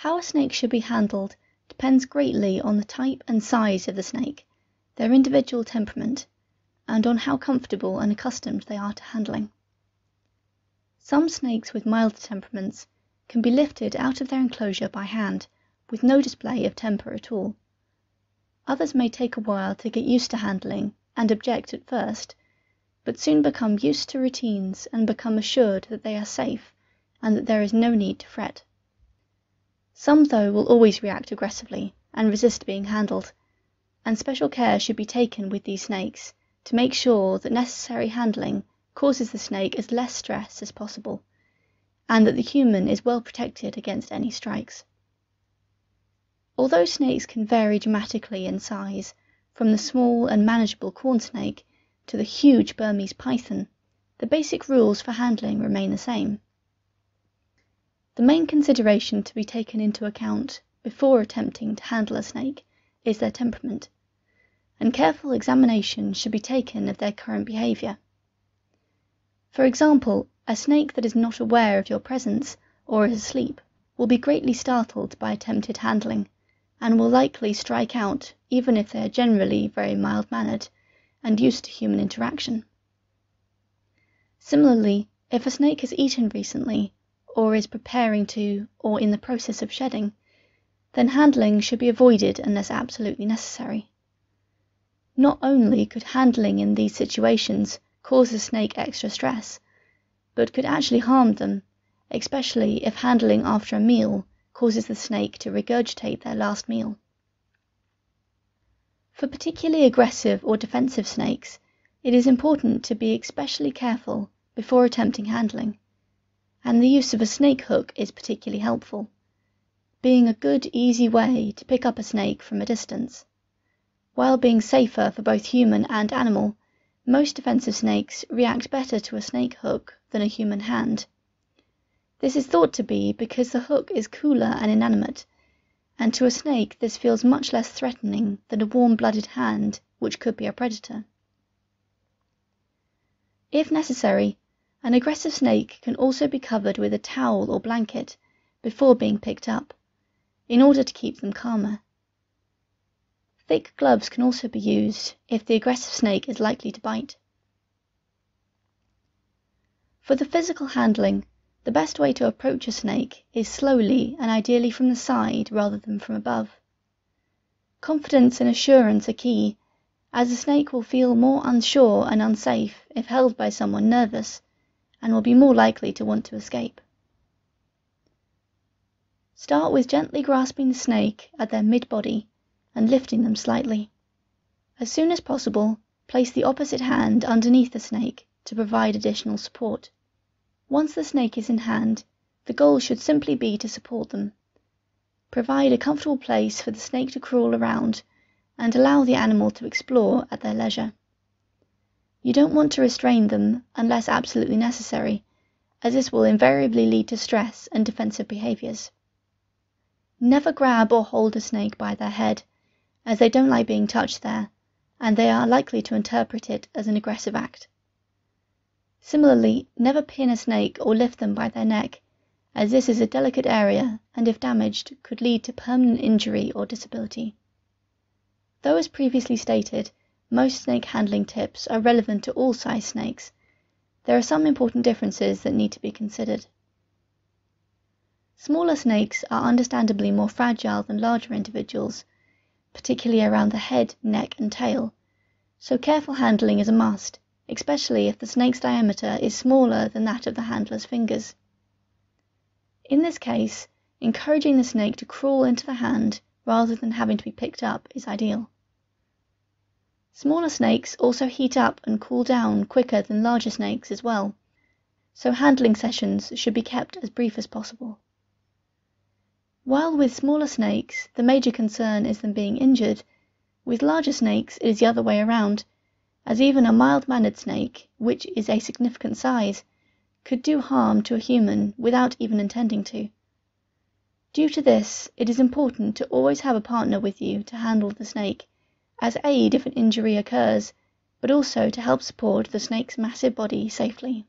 How a snake should be handled depends greatly on the type and size of the snake, their individual temperament, and on how comfortable and accustomed they are to handling. Some snakes with milder temperaments can be lifted out of their enclosure by hand, with no display of temper at all. Others may take a while to get used to handling and object at first, but soon become used to routines and become assured that they are safe and that there is no need to fret. Some, though, will always react aggressively and resist being handled, and special care should be taken with these snakes to make sure that necessary handling causes the snake as less stress as possible, and that the human is well protected against any strikes. Although snakes can vary dramatically in size, from the small and manageable corn snake to the huge Burmese python, the basic rules for handling remain the same. The main consideration to be taken into account before attempting to handle a snake is their temperament, and careful examination should be taken of their current behaviour. For example, a snake that is not aware of your presence or is asleep will be greatly startled by attempted handling, and will likely strike out even if they are generally very mild-mannered and used to human interaction. Similarly, if a snake has eaten recently, or is preparing to, or in the process of shedding, then handling should be avoided unless absolutely necessary. Not only could handling in these situations cause the snake extra stress, but could actually harm them, especially if handling after a meal causes the snake to regurgitate their last meal. For particularly aggressive or defensive snakes, it is important to be especially careful before attempting handling, and the use of a snake hook is particularly helpful, being a good, easy way to pick up a snake from a distance. While being safer for both human and animal, most defensive snakes react better to a snake hook than a human hand. This is thought to be because the hook is cooler and inanimate, and to a snake this feels much less threatening than a warm-blooded hand, which could be a predator. If necessary, an aggressive snake can also be covered with a towel or blanket before being picked up, in order to keep them calmer. Thick gloves can also be used if the aggressive snake is likely to bite. For the physical handling, the best way to approach a snake is slowly and ideally from the side rather than from above. Confidence and assurance are key, as the snake will feel more unsure and unsafe if held by someone nervous, and will be more likely to want to escape. Start with gently grasping the snake at their mid-body and lifting them slightly. As soon as possible, place the opposite hand underneath the snake to provide additional support. Once the snake is in hand, the goal should simply be to support them. Provide a comfortable place for the snake to crawl around and allow the animal to explore at their leisure. You don't want to restrain them unless absolutely necessary, as this will invariably lead to stress and defensive behaviours. Never grab or hold a snake by their head, as they don't like being touched there, and they are likely to interpret it as an aggressive act. Similarly, never pin a snake or lift them by their neck, as this is a delicate area and if damaged could lead to permanent injury or disability. Though as previously stated, most snake handling tips are relevant to all size snakes, there are some important differences that need to be considered. Smaller snakes are understandably more fragile than larger individuals, particularly around the head, neck and tail, so careful handling is a must, especially if the snake's diameter is smaller than that of the handler's fingers. In this case, encouraging the snake to crawl into the hand rather than having to be picked up is ideal. Smaller snakes also heat up and cool down quicker than larger snakes as well, so handling sessions should be kept as brief as possible. While with smaller snakes the major concern is them being injured, with larger snakes it is the other way around, as even a mild-mannered snake, which is a significant size, could do harm to a human without even intending to. Due to this, it is important to always have a partner with you to handle the snake, as aid if an injury occurs, but also to help support the snake's massive body safely.